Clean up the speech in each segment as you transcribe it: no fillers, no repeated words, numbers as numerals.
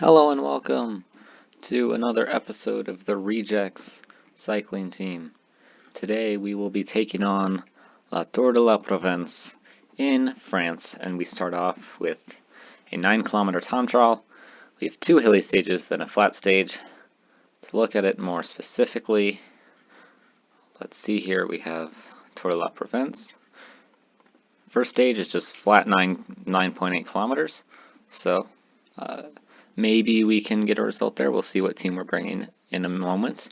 Hello and welcome to another episode of the Rejects cycling team. Today we will be taking on La Tour de la Provence in France, and we start off with a 9-kilometer time trial. We have 2 hilly stages, then a flat stage. To look at it more specifically, let's see here, we have Tour de la Provence. First stage is just flat 9.8 kilometers, so maybe we can get a result there. We'll see what team we're bringing in a moment.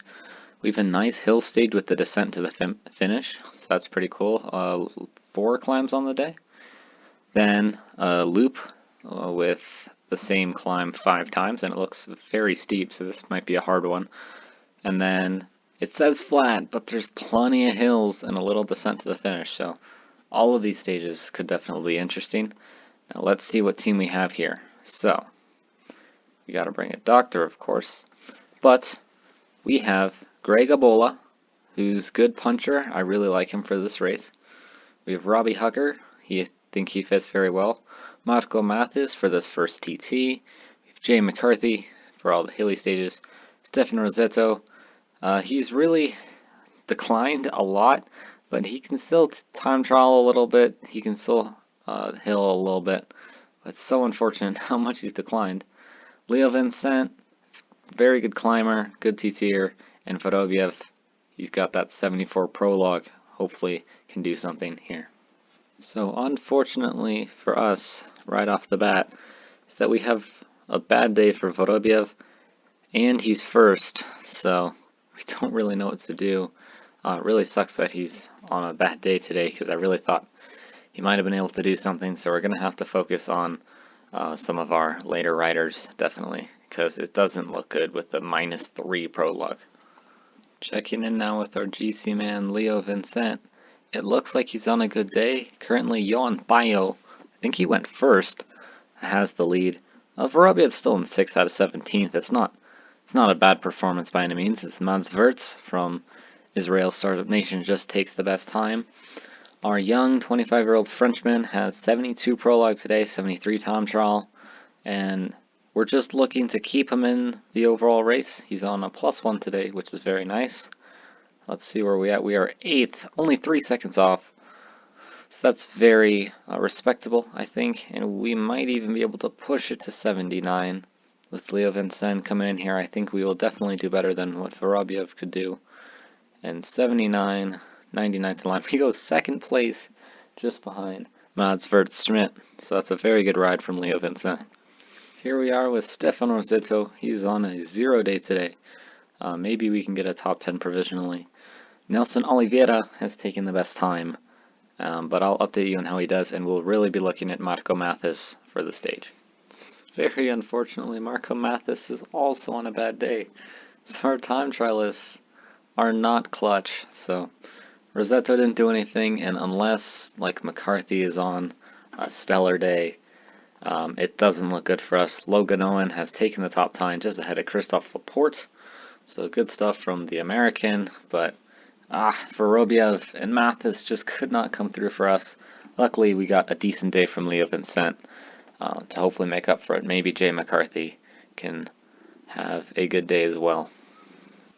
We have a nice hill stage with the descent to the finish, so that's pretty cool. 4 climbs on the day. Then a loop with the same climb 5 times, and it looks very steep, so this might be a hard one. And then it says flat, but there's plenty of hills and a little descent to the finish, so all of these stages could definitely be interesting. Now let's see what team we have here. So we got to bring a doctor, of course, but we have Greg Abola, who's good puncher. I really like him for this race. We have Robbie Hucker. I think he fits very well. Marco Mathis for this first TT. We have Jay McCarthy for all the hilly stages. Stefano Rosetto. He's really declined a lot, but he can still time trial a little bit. He can still hill a little bit. But it's so unfortunate how much he's declined. Leo Vincent, very good climber, good TTer, and Vorobiev, he's got that 74 prologue, hopefully can do something here. So unfortunately for us, right off the bat, is that we have a bad day for Vorobiev, and he's first, so we don't really know what to do. It really sucks that he's on a bad day today, because I really thought he might have been able to do something, so we're going to have to focus on some of our later riders, definitely, because it doesn't look good with the -3 prologue. Checking in now with our GC man, Leo Vincent. It looks like he's on a good day. Currently, Johan Bayo, I think he went first, has the lead. Vorobiev's still in 6th out of 17th. It's not a bad performance by any means. It's Mads Wirtz from Israel Startup Nation just takes the best time. Our young 25-year-old Frenchman has 72 prologue today, 73 time trial, and we're just looking to keep him in the overall race. He's on a +1 today, which is very nice. Let's see where we're at. We are 8th, only 3 seconds off, so that's very respectable, I think, and we might even be able to push it to 79 with Leo Vincent coming in here. I think we will definitely do better than what Vorobiev could do, and 79. 99th line. He goes 2nd place, just behind Mads Wirtz Schmidt. So that's a very good ride from Leo Vincent. Here we are with Stefano Rosetto. He's on a 0 day today. Maybe we can get a top 10 provisionally. Nelson Oliveira has taken the best time, but I'll update you on how he does, and we'll really be looking at Marco Mathis for the stage. Very unfortunately, Marco Mathis is also on a bad day. So our time trialists are not clutch, so Rosetto didn't do anything, and unless like McCarthy is on a stellar day, it doesn't look good for us. Logan Owen has taken the top time just ahead of Christophe Laporte, so good stuff from the American, but Vorobiev and Mathis just could not come through for us. Luckily we got a decent day from Leo Vincent to hopefully make up for it. Maybe Jay McCarthy can have a good day as well.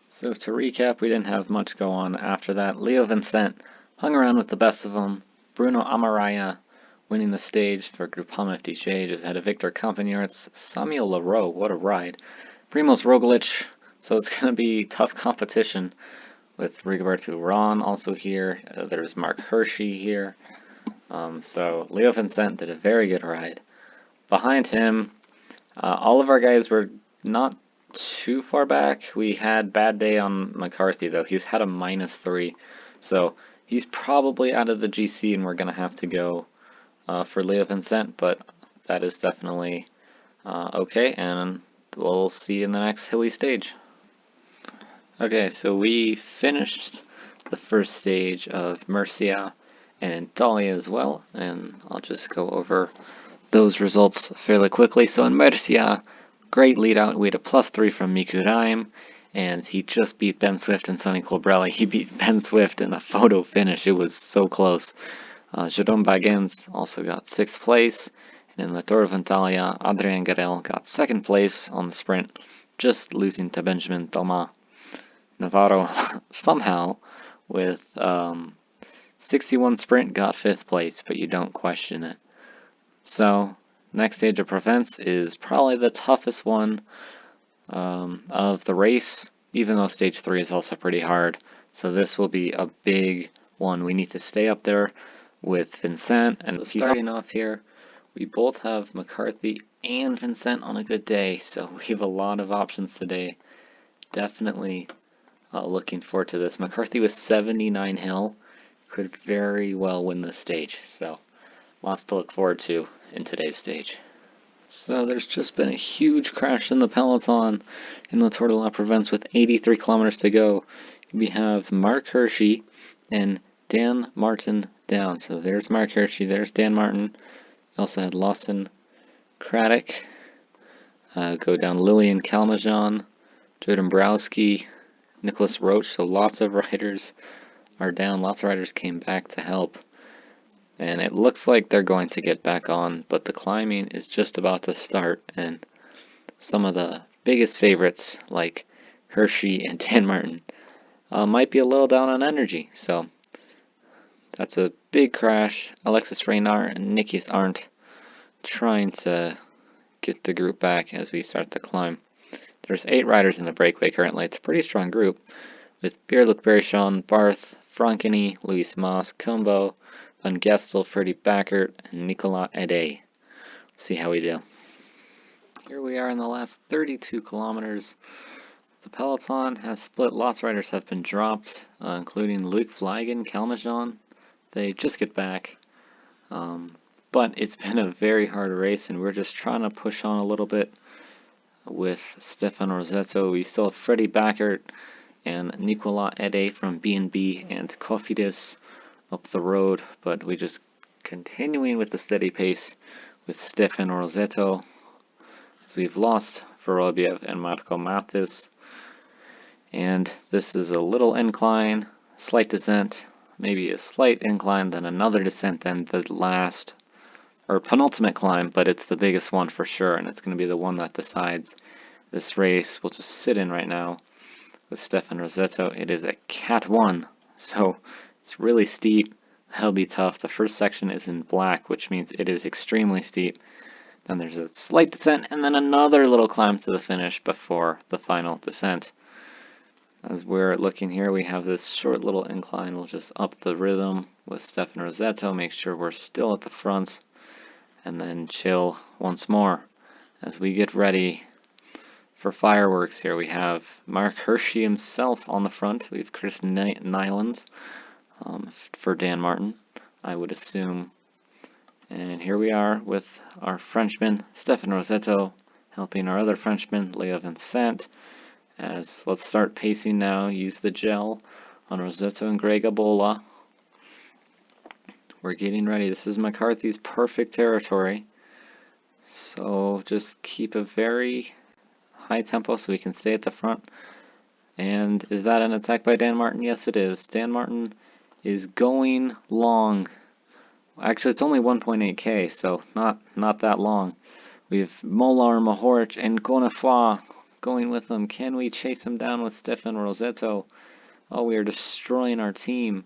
So to recap, we didn't have much go on after that. Leo Vincent hung around with the best of them. Bruno Amaraya winning the stage for Groupama FDJ, just ahead of Victor Campagnarts. Samuel Leroux, what a ride. Primoz Roglic, so it's going to be tough competition with Rigoberto Urán also here. There's Mark Hershey here. So Leo Vincent did a very good ride. Behind him, all of our guys were not too far back. We had bad day on McCarthy though. He's had a -3, so he's probably out of the GC, and we're gonna have to go for Leo Vincent, but that is definitely okay, and we'll see in the next hilly stage. Okay, so we finished the first stage of Murcia and Dahlia as well, and I'll just go over those results fairly quickly. So in Murcia, great lead out. We had a +3 from Miku Raim, and he just beat Ben Swift and Sonny Colbrelli. He beat Ben Swift in a photo finish. It was so close. Jerome Baggins also got 6th place, And in the Tour of Italia, Adrien Garel got second place on the sprint, just losing to Benjamin Thomas. Navarro somehow, with 61 sprint, got 5th place, but you don't question it. So, next stage of Provence is probably the toughest one of the race, even though stage 3 is also pretty hard. So this will be a big one. We need to stay up there with Vincent. And so starting off here, we both have McCarthy and Vincent on a good day, so we have a lot of options today. Definitely looking forward to this. McCarthy with 79 hill could very well win this stage, so lots to look forward to in today's stage. So there's just been a huge crash in the peloton in the Tour de la Provence with 83 kilometers to go. We have Mark Hirschi and Dan Martin down. So there's Mark Hirschi, there's Dan Martin. We also had Lawson Craddock go down, Lilian Calmajon, Joe Dombrowski, Nicholas Roach. So lots of riders are down. Lots of riders came back to help. And it looks like they're going to get back on, but the climbing is just about to start, and some of the biggest favorites, like Hirschi and Dan Martin, might be a little down on energy. So that's a big crash. Alexis Reynard and Nikias Arndt trying to get the group back as we start to climb. There's 8 riders in the breakaway currently. It's a pretty strong group, with Pierre-Luc Berrichon, Barth, Frankeny, Luis Mas, Combo, Van Gestel, Freddie Backert, and Nicolas Ede. Let's see how we do. Here we are in the last 32 kilometers. The peloton has split. Lots of riders have been dropped, including Luc Vlaegen, Calmajon. They just get back. But it's been a very hard race, and we're just trying to push on a little bit with Stefano Rosetto. We still have Freddie Backert and Nicolas Ede from B&B and Cofidis up the road, but we just continuing with the steady pace with Stefano Rosetto, as we've lost Vorobiev and Marco Mathis. And this is a little incline, slight descent, maybe a slight incline, then another descent, then the last or penultimate climb, but it's the biggest one for sure, and it's going to be the one that decides this race. We'll just sit in right now with Stefano Rosetto. It is a Cat 1, so it's really steep. That'll be tough. The first section is in black, which means it is extremely steep. Then there's a slight descent, and then another little climb to the finish before the final descent. As we're looking here, we have this short little incline. We'll just up the rhythm with Stefano Rosetto, make sure we're still at the front, and then chill once more. As we get ready for fireworks here, we have Mark Hirschi himself on the front. We have Chris Nylands for Dan Martin, I would assume. And here we are with our Frenchman, Stefano Rosetto, helping our other Frenchman, Léo Vincent. As let's start pacing now. Use the gel on Rosetto and Greg Abola. We're getting ready. This is McCarthy's perfect territory. So just keep a very high tempo so we can stay at the front. And is that an attack by Dan Martin? Yes, it is. Dan Martin is going long. Actually, it's only 1.8k, so not that long. We have Molar, Mahorich, and Gonafwa going with them. Can we chase him down with Stefano Rosetto? Oh, we are destroying our team.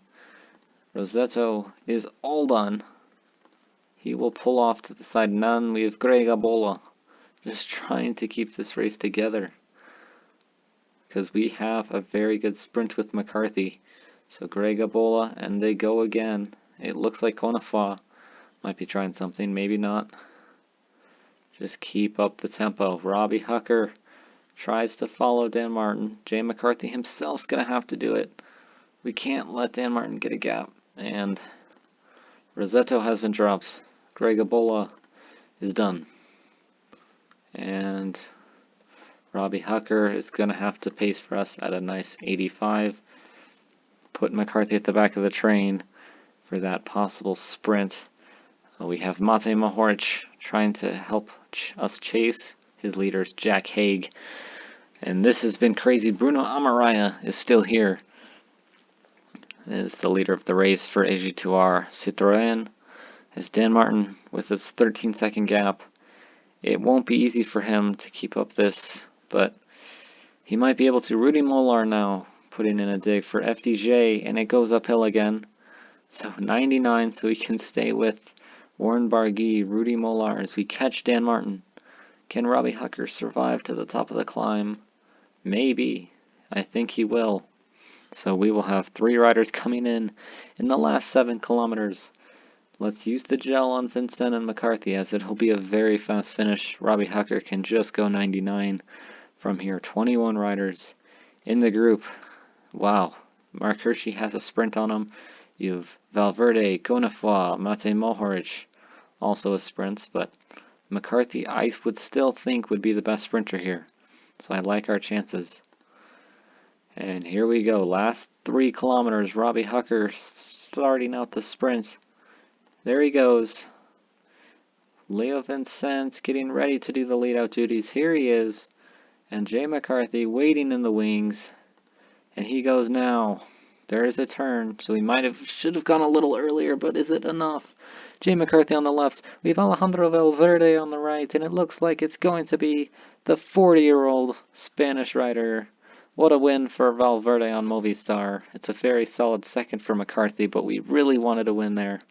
Rosetto is all done. He will pull off to the side. None. We have Greg Abola just trying to keep this race together, because we have a very good sprint with McCarthy. So Greg Abola, and they go again. It looks like Gonafwa might be trying something, maybe not. Just keep up the tempo. Robbie Hucker tries to follow Dan Martin. Jay McCarthy himself's going to have to do it. We can't let Dan Martin get a gap. And Rosetto has been dropped. Greg Abola is done. And Robbie Hucker is going to have to pace for us at a nice 85. Put McCarthy at the back of the train for that possible sprint. We have Mate Mahorich trying to help us chase. His leader's Jack Haig. And this has been crazy. Bruno Amaraya is still here. Is the leader of the race for AG2R Citroën. as Dan Martin with its 13-second gap. It won't be easy for him to keep up this, but he might be able to. Rudy Molar now putting in a dig for FDJ, and it goes uphill again. So 99, so we can stay with Warren Barguil, Rudy Molar as we catch Dan Martin. Can Robbie Hucker survive to the top of the climb? Maybe. I think he will. So we will have 3 riders coming in the last 7 kilometers. Let's use the gel on Vincent and McCarthy as it'll be a very fast finish. Robbie Hucker can just go 99 from here. 21 riders in the group. Wow. Mark Hirschi has a sprint on him. You've Valverde, Gonifwa, Mate Mohoric, also a sprints, but McCarthy I would still think would be the best sprinter here. So I like our chances. And here we go, last 3 kilometers. Robbie Hucker starting out the sprint. There he goes. Leo Vincent getting ready to do the lead-out duties. Here he is. And Jay McCarthy waiting in the wings. And he goes now. There is a turn, so he should have gone a little earlier, but is it enough? Jay McCarthy on the left. We have Alejandro Valverde on the right, and it looks like it's going to be the 40-year-old Spanish rider. What a win for Valverde on Movistar. It's a very solid second for McCarthy, but we really wanted a win there.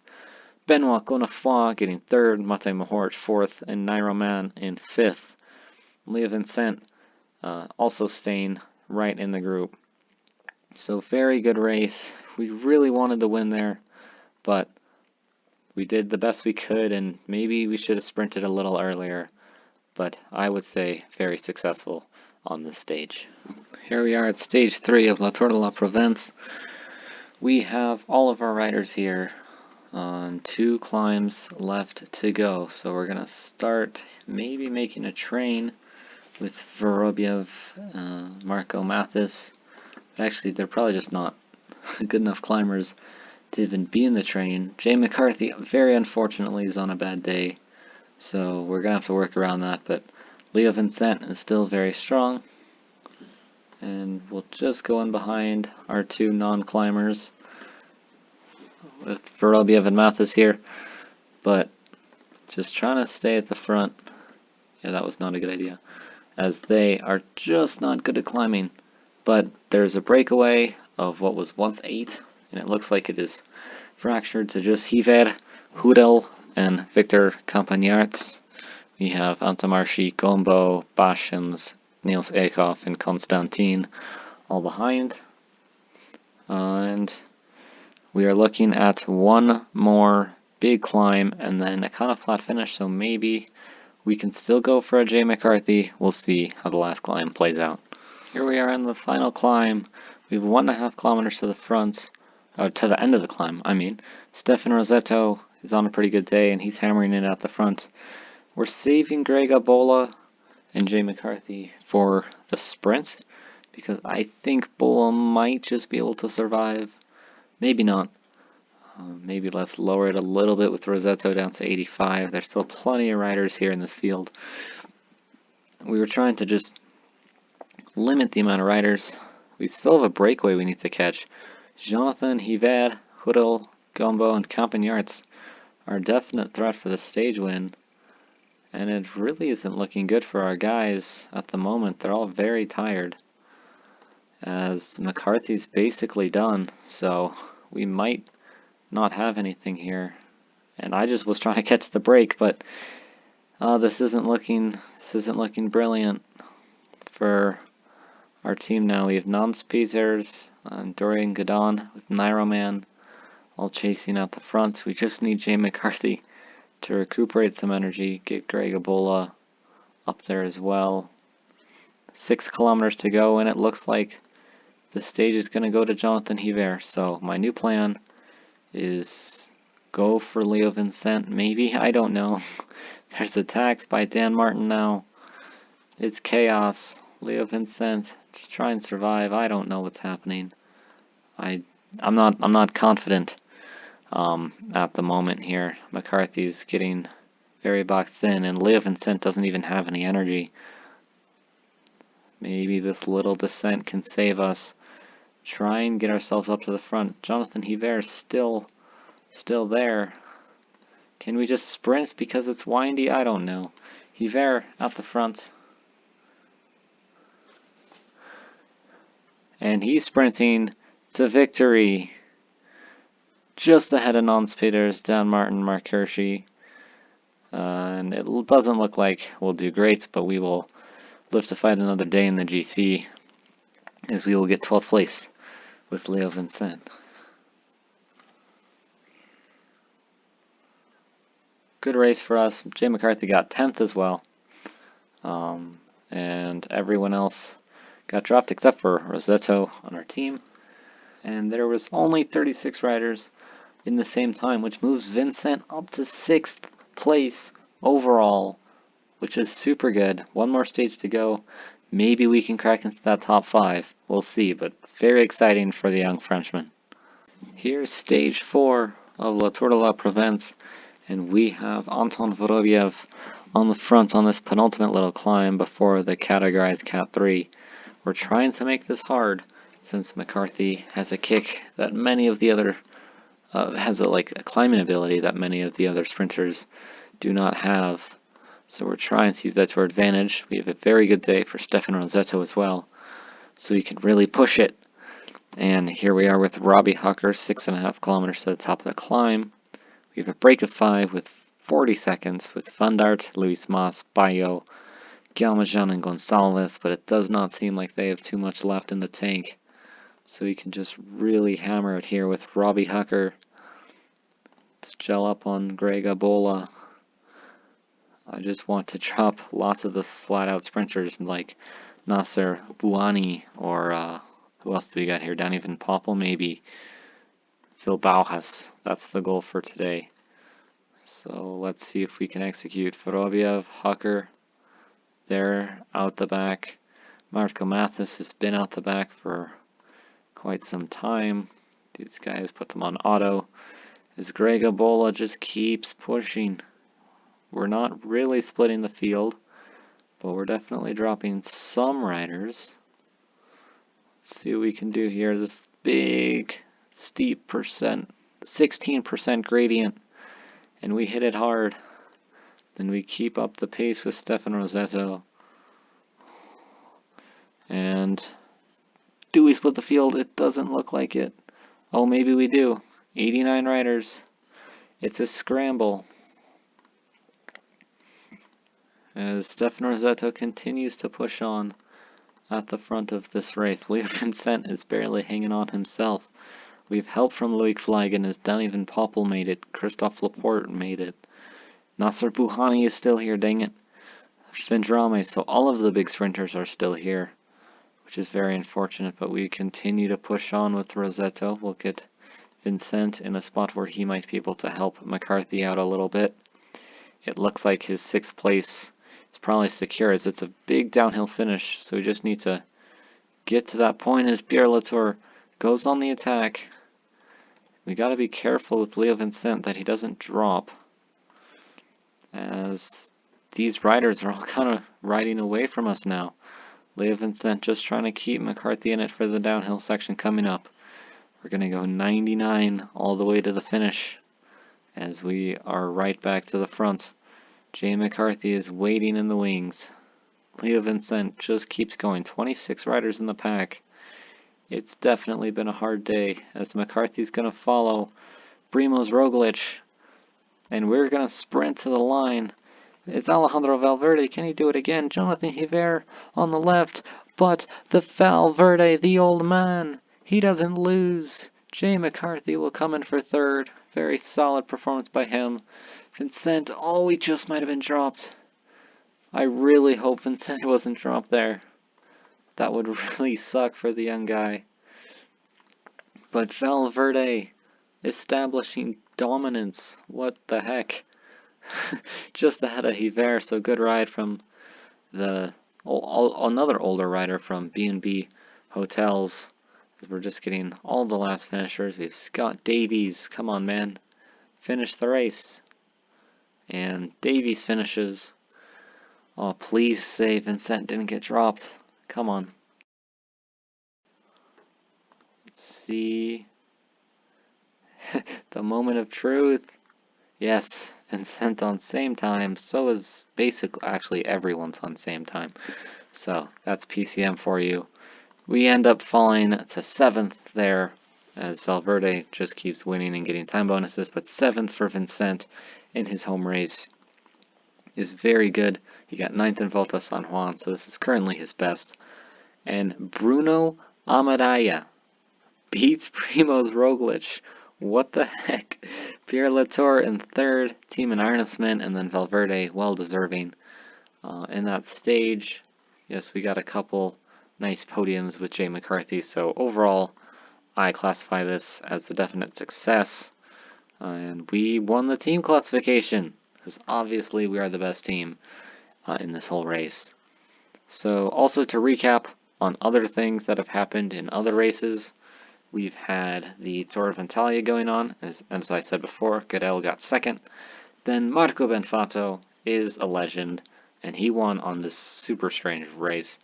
Benoit Gonifwa getting 3rd, Mate Mohoric 4th, and Nairoman in 5th. Leo Vincent also staying right in the group. So very good race. We really wanted the win there, but we did the best we could, and maybe we should have sprinted a little earlier. But I would say very successful on this stage. Here we are at stage 3 of La Tour de la Provence. We have all of our riders here on 2 climbs left to go. So we're going to start maybe making a train with Vorobiev, Marco Mathis. Actually, they're probably just not good enough climbers to even be in the train. Jay McCarthy, very unfortunately, is on a bad day, so we're going to have to work around that, but Leo Vincent is still very strong, and we'll just go in behind our 2 non-climbers with Vorobiev and Mathis here, but just trying to stay at the front. Yeah, that was not a good idea, as they are just not good at climbing. But there's a breakaway of what was once 8, and it looks like it is fractured to just Hiver, Hudel, and Victor Campagnarts. We have Antamarshi, Gombo, Bashams, Niels Eekhoff, and Constantine all behind. And we are looking at 1 more big climb and then a kind of flat finish, so maybe we can still go for a Jay McCarthy. We'll see how the last climb plays out. Here we are in the final climb. We have 1.5 kilometers to the front, to the end of the climb, I mean. Stefano Rosetto is on a pretty good day, and he's hammering it at the front. We're saving Greg Abola and Jay McCarthy for the sprint, because I think Bola might just be able to survive. Maybe not. Maybe let's lower it a little bit with Rosetto down to 85. There's still plenty of riders here in this field. We were trying to just limit the amount of riders. We still have a breakaway we need to catch. Jonathan, Hiver, Hudel, Gombo, and Campagnarts are a definite threat for the stage win. And it really isn't looking good for our guys at the moment. They're all very tired, as McCarthy's basically done. So we might not have anything here. And I just was trying to catch the break, but this isn't looking brilliant for our team now. We have Nance Peters and Dorian Godon with Nairoman all chasing out the fronts. We just need Jay McCarthy to recuperate some energy, get Greg Abola up there as well. 6 kilometers to go, and it looks like the stage is going to go to Jonathan Hiver. So my new plan is go for Leo Vincent, maybe, I don't know. There's attacks by Dan Martin now. It's chaos. Leo Vincent, just try and survive. I don't know what's happening. I'm not confident at the moment here. McCarthy's getting very boxed in, and Leo Vincent doesn't even have any energy. Maybe this little descent can save us. Try and get ourselves up to the front. Jonathan Hiver is still there. Can we just sprint because it's windy? I don't know. Hiver out the front. And he's sprinting to victory. Just ahead of non-speeders, Dan Martin, Mark Hirschi. And it doesn't look like we'll do great, but we will live to fight another day in the GC, as we will get 12th place with Leo Vincent. Good race for us. Jay McCarthy got 10th as well. And everyone else got dropped except for Rosetto on our team. And there was only 36 riders in the same time, which moves Vincent up to 6th place overall, which is super good. One more stage to go. Maybe we can crack into that top 5. We'll see, but it's very exciting for the young Frenchman. Here's stage 4 of La Tour de la Provence, and we have Anton Vorobiev on the front on this penultimate little climb before the categorized Cat 3. We're trying to make this hard, since McCarthy has a kick that many of the other has a climbing ability that many of the other sprinters do not have. So we're trying to use that to our advantage. We have a very good day for Stefano Rosetto as well, so we can really push it. And here we are with Robbie Hucker, 6.5 kilometers to the top of the climb. We have a break of 5 with 40 seconds with Van Dart, Luis Mas, Bayo, Galmajan, and Gonzalez, but it does not seem like they have too much left in the tank. So we can just really hammer it here with Robbie Hucker. Let's gel up on Greg Abola. I just want to drop lots of the flat-out sprinters like Nasser Bouani, or who else do we got here? Danny Van Poppel, maybe. Phil Bauhaus. That's the goal for today. So let's see if we can execute. Vorobiev, Hucker, they're out the back. Marco Mathis has been out the back for quite some time. These guys put them on auto. As Greg Abola just keeps pushing. We're not really splitting the field, but we're definitely dropping some riders. Let's see what we can do here. This big, steep 16% gradient, and we hit it hard. Then we keep up the pace with Stefano Rosetto. And do we split the field? It doesn't look like it. Oh, maybe we do. 89 riders. It's a scramble. As Stefano Rosetto continues to push on at the front of this race. Leo Vincent is barely hanging on himself. We have help from Loic Vlagen as Danny Van Poppel made it. Christophe Laporte made it. Nasser Bouhani is still here, dang it. Vendrame, so all of the big sprinters are still here, which is very unfortunate, but we continue to push on with Rosetto. We'll get Vincent in a spot where he might be able to help McCarthy out a little bit. It looks like his 6th place is probably secure as it's a big downhill finish, so we just need to get to that point as Pierre Latour goes on the attack. We got to be careful with Leo Vincent that he doesn't drop, as these riders are all kind of riding away from us now. Leo Vincent just trying to keep McCarthy in it for the downhill section coming up. We're going to go 99 all the way to the finish as we are right back to the front. Jay McCarthy is waiting in the wings. Leo Vincent just keeps going. 26 riders in the pack. It's definitely been a hard day as McCarthy's going to follow Primoz Roglic. And we're going to sprint to the line. It's Alejandro Valverde. Can he do it again? Jonathan Hiver on the left. But the Valverde, the old man, he doesn't lose. Jay McCarthy will come in for 3rd. Very solid performance by him. Vincent, oh, he just might have been dropped. I really hope Vincent wasn't dropped there. That would really suck for the young guy. But Valverde establishing dominance. What the heck? Just ahead of Hiver, so good ride from another older rider from B&B Hotels. We're just getting all the last finishers. We have Scott Davies. Come on, man. Finish the race. And Davies finishes. Oh, please say Vincent didn't get dropped. Come on. Let's see. The moment of truth. Yes, Vincent on same time, so is basically actually everyone's on same time. So that's PCM for you. We end up falling to 7th there, as Valverde just keeps winning and getting time bonuses, but 7th for Vincent in his home race is very good. He got 9th in Volta San Juan, so this is currently his best. And Bruno Amadaya beats Primoz Roglic. What the heck? Pierre Latour in 3rd, Team and Arnesman, and then Valverde, well deserving in that stage. Yes, we got a couple nice podiums with Jay McCarthy, so overall, I classify this as a definite success. And we won the team classification, because obviously we are the best team in this whole race. So also to recap on other things that have happened in other races, we've had the Tour of Italia going on, as I said before, Cadell got 2nd. Then Marco Benfato is a legend, and he won on this super strange race.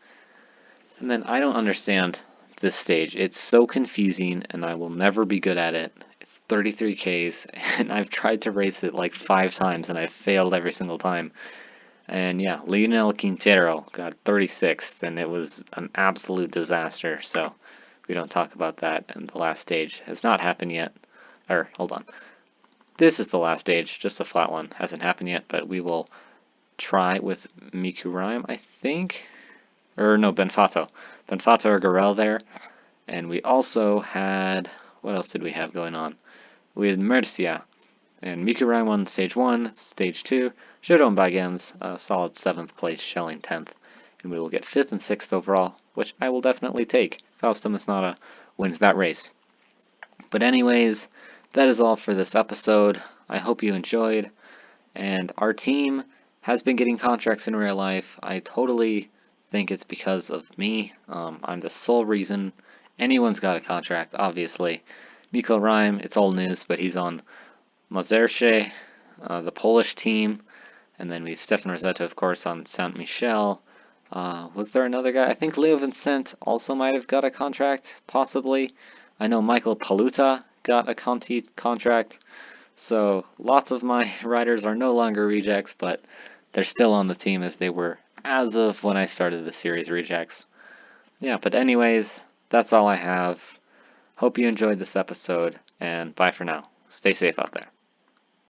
And then I don't understand this stage. It's so confusing, and I will never be good at it. It's 33 Ks, and I've tried to race it like 5 times, and I've failed every single time. And yeah, Lionel Quintero got 36th, and it was an absolute disaster, so we don't talk about that. And the last stage has not happened yet. Or, hold on. This is the last stage, just a flat one. Hasn't happened yet, but we will try with Miku Rhyme, I think. Or no, Benfato. Benfato or Garel there. And we also had, what else did we have going on? We had Murcia. And Miku Rhyme won stage 1, stage 2. Jerome Bagens, a solid 7th place, Schelling 10th. And we will get 5th and 6th overall, which I will definitely take. Fausto Masnada wins that race. But anyways, that is all for this episode. I hope you enjoyed. And our team has been getting contracts in real life. I totally think it's because of me. I'm the sole reason anyone's got a contract, obviously. Mikko Rhyme, it's old news, but he's on Mazerche, the Polish team. And then we have Stefano Rosetto, of course, on Saint Michel. Was there another guy? I think Leo Vincent also might have got a contract, possibly. I know Michael Paluta got a Conti contract. So lots of my riders are no longer rejects, but they're still on the team as they were as of when I started the series rejects. Yeah, but anyways, that's all I have. Hope you enjoyed this episode, and bye for now. Stay safe out there.